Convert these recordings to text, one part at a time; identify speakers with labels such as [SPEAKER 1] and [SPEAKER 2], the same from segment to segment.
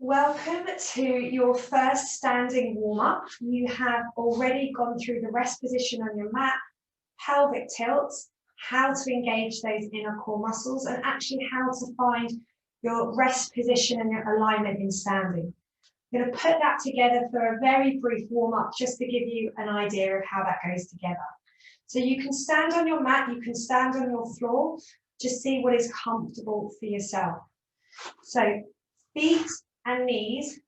[SPEAKER 1] Welcome to your first standing warm-up. You have already gone through the rest position on your mat, pelvic tilts, how to engage those inner core muscles, and actually how to find your rest position and your alignment in standing. I'm going to put that together for a very brief warm-up just to give you an idea of how that goes together. So you can stand on your mat, you can stand on your floor, just see what is comfortable for yourself. So feet and knees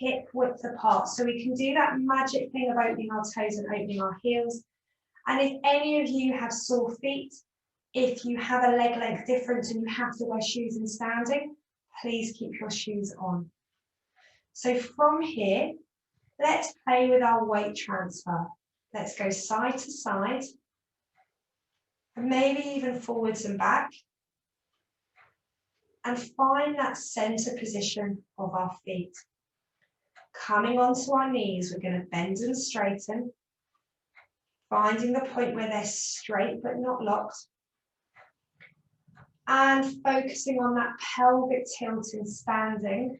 [SPEAKER 1] hip width apart. So we can do that magic thing of opening our toes and opening our heels. And if any of you have sore feet, if you have a leg length difference and you have to wear shoes in standing, please keep your shoes on. So from here, let's play with our weight transfer. Let's go side to side, and maybe even forwards and back. And find that center position of our feet. Coming onto our knees, we're going to bend and straighten, finding the point where they're straight but not locked, and focusing on that pelvic tilt in standing.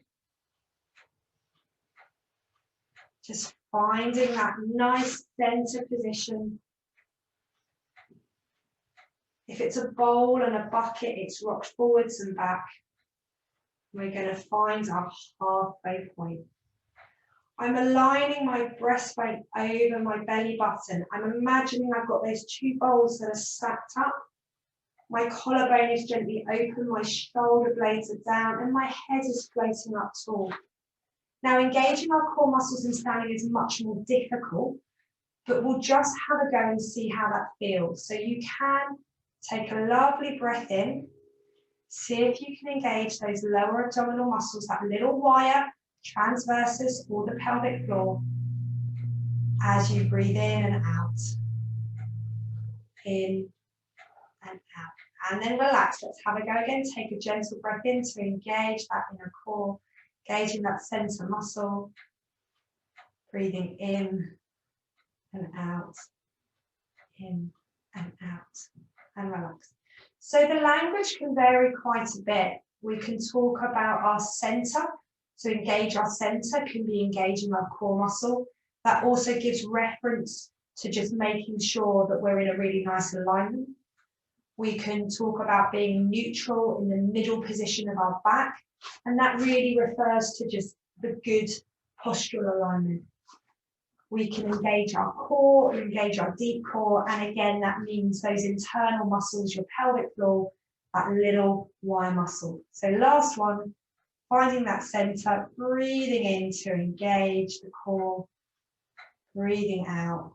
[SPEAKER 1] Just finding that nice center position. If it's a bowl and a bucket, it's rocked forwards and back. We're going to find our halfway point. I'm aligning my breastbone over my belly button. I'm imagining I've got those two bowls that are stacked up. My collarbone is gently open, my shoulder blades are down, and my head is floating up tall. Now, engaging our core muscles in standing is much more difficult, but we'll just have a go and see how that feels. So you can take a lovely breath in. See if you can engage those lower abdominal muscles, that little wire, transversus, or the pelvic floor, as you breathe in and out. In and out. And then relax. Let's have a go again. Take a gentle breath in to engage that inner core, engaging that center muscle. Breathing in and out. In and out. And relax. So the language can vary quite a bit. We can talk about our center. So engage our center can be engaging our core muscle. That also gives reference to just making sure that we're in a really nice alignment. We can talk about being neutral in the middle position of our back. And that really refers to just the good postural alignment. We can engage our core, engage our deep core, and again, that means those internal muscles, your pelvic floor, that little wire muscle. So last one, finding that center, breathing in to engage the core, breathing out,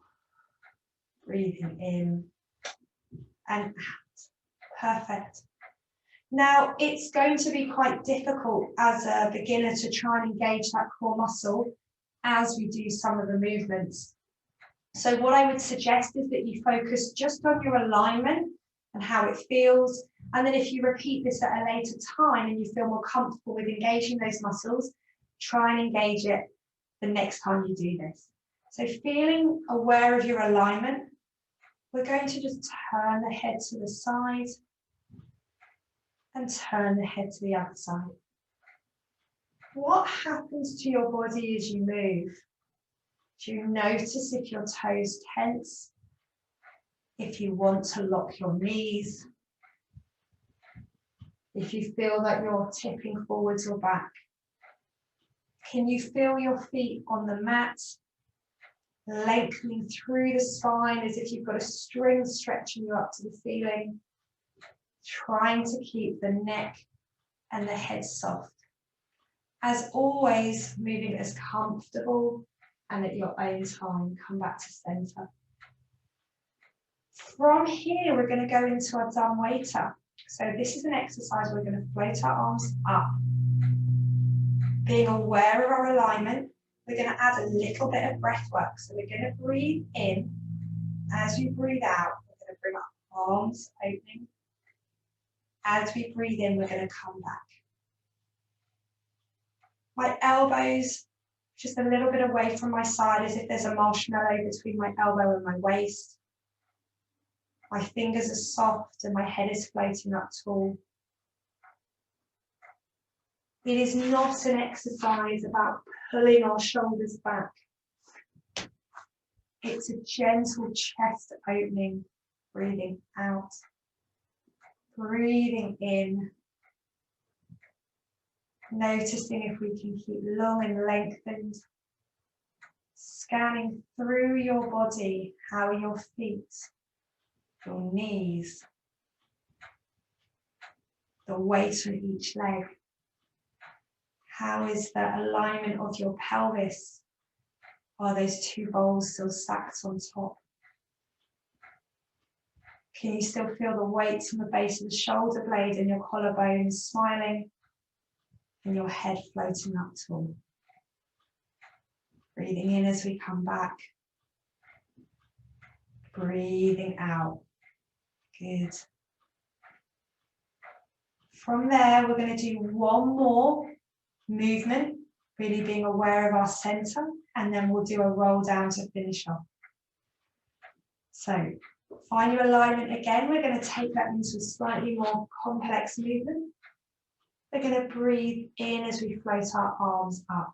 [SPEAKER 1] breathing in and out. Perfect. Now, it's going to be quite difficult as a beginner to try and engage that core muscle as we do some of the movements. So what I would suggest is that you focus just on your alignment and how it feels. And then if you repeat this at a later time and you feel more comfortable with engaging those muscles, try and engage it the next time you do this. So feeling aware of your alignment, we're going to just turn the head to the side and turn the head to the other side. What happens to your body as you move? Do you notice if your toes tense? If you want to lock your knees? If you feel that you're tipping forwards or back? Can you feel your feet on the mat, lengthening through the spine as if you've got a string stretching you up to the ceiling? Trying to keep the neck and the head soft. As always, moving as comfortable and at your own time. Come back to center. From here, we're going to go into our dumb waiter. So this is an exercise we're going to float our arms up. Being aware of our alignment, we're going to add a little bit of breath work. So we're going to breathe in. As we breathe out, we're going to bring our arms opening. As we breathe in, we're going to come back. My elbows just a little bit away from my side as if there's a marshmallow between my elbow and my waist. My fingers are soft and my head is floating up tall. It is not an exercise about pulling our shoulders back. It's a gentle chest opening, breathing out, breathing in, noticing if we can keep long and lengthened, scanning through your body. How are your feet, your knees, the weight on each leg? How is the alignment of your pelvis? Are those two bowls still stacked on top? Can you still feel the weight from the base of the shoulder blade and your collarbones smiling and your head floating up tall? Breathing in as we come back. Breathing out. Good. From there, we're going to do one more movement, really being aware of our center, and then we'll do a roll down to finish off. So find your alignment again. We're going to take that into a slightly more complex movement. We're going to breathe in as we float our arms up.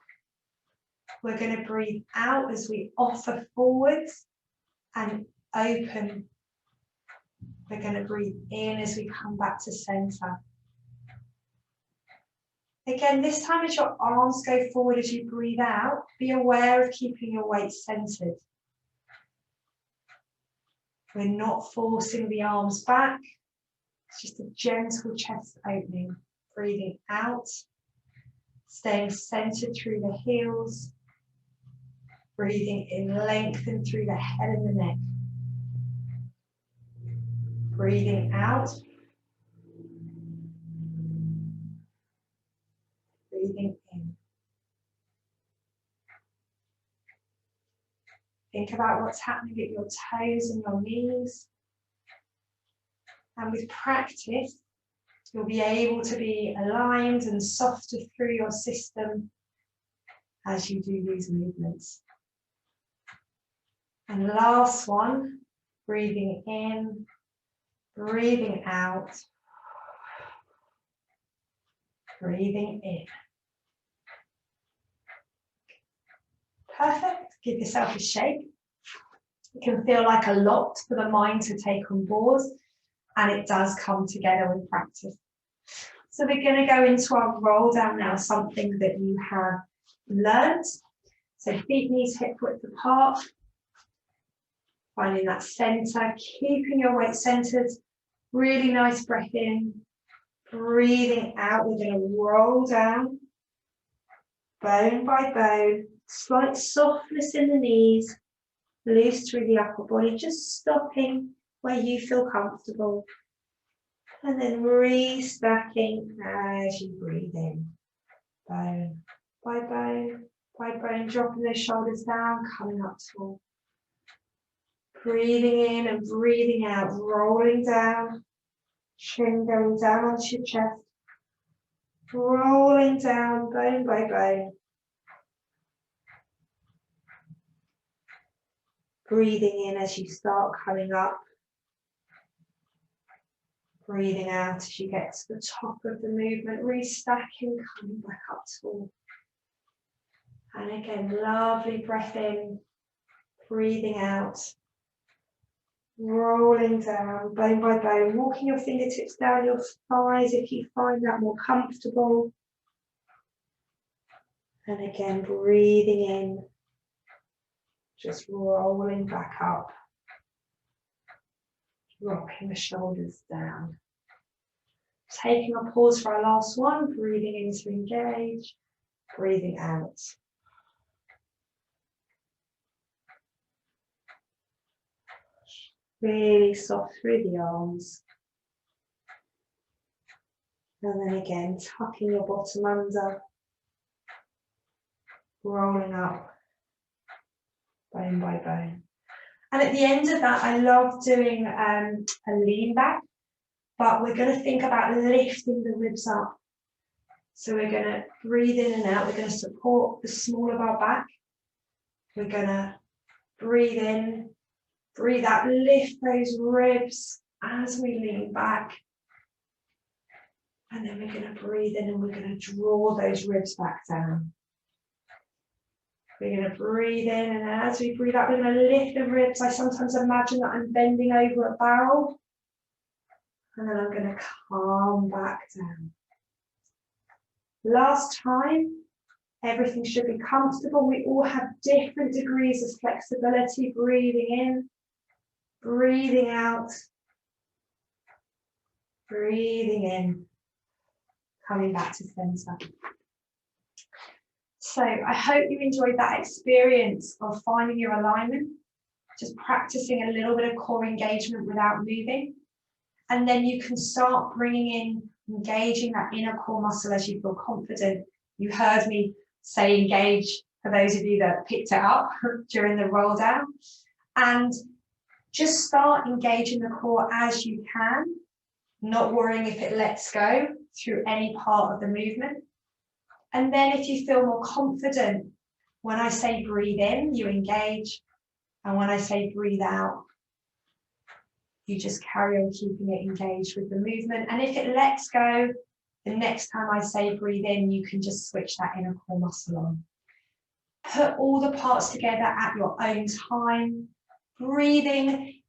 [SPEAKER 1] We're going to breathe out as we offer forwards and open. We're going to breathe in as we come back to center. Again, this time as your arms go forward as you breathe out, be aware of keeping your weight centered. We're not forcing the arms back. It's just a gentle chest opening. Breathing out, staying centered through the heels. Breathing in, lengthen through the head and the neck. Breathing out. Breathing in. Think about what's happening at your toes and your knees. And with practice, you'll be able to be aligned and softer through your system as you do these movements. And last one, breathing in, breathing out, breathing in. Perfect. Give yourself a shake. It can feel like a lot for the mind to take on board, and it does come together with practice. So we're going to go into our roll down now, something that you have learned. So feet, knees, hip width apart. Finding that center, keeping your weight centered. Really nice breath in. Breathing out, we're going to roll down, bone by bone. Slight softness in the knees, loose through the upper body, just stopping where you feel comfortable. And then restacking as you breathe in. Bone by bone, by bone, dropping those shoulders down, coming up tall. Breathing in and breathing out, rolling down, chin going down onto your chest. Rolling down, bone by bone. Breathing in as you start coming up. Breathing out as you get to the top of the movement, restacking, coming back up tall. And again, lovely breath in, breathing out, rolling down, bone by bone, walking your fingertips down your thighs if you find that more comfortable. And again, breathing in, just rolling back up, rocking the shoulders down. Taking a pause for our last one, breathing in to engage, breathing out. Really soft through the arms. And then again, tucking your bottom under, rolling up, bone by bone. And at the end of that, I love doing a lean back, but we're going to think about lifting the ribs up. So we're going to breathe in and out. We're going to support the small of our back. We're going to breathe in, breathe out, lift those ribs as we lean back. And then we're going to breathe in and we're going to draw those ribs back down. We're going to breathe in, and as we breathe out, we're going to lift the ribs. I sometimes imagine that I'm bending over a barrel. And then I'm going to calm back down. Last time, everything should be comfortable. We all have different degrees of flexibility. Breathing in, breathing out, breathing in, coming back to center. So I hope you enjoyed that experience of finding your alignment, just practicing a little bit of core engagement without moving. And then you can start bringing in, engaging that inner core muscle as you feel confident. You heard me say engage for those of you that picked it up during the roll down. And just start engaging the core as you can, not worrying if it lets go through any part of the movement. And then if you feel more confident, when I say breathe in, you engage. And when I say breathe out, you just carry on keeping it engaged with the movement. And if it lets go, the next time I say breathe in, you can just switch that inner core muscle on. Put all the parts together at your own time. Breathing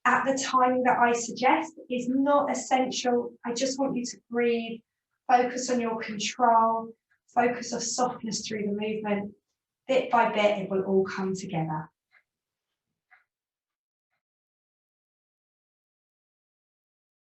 [SPEAKER 1] at the timing that I suggest is not essential. I just want you to breathe, focus on your control, focus of softness through the movement. Bit by bit, it will all come together.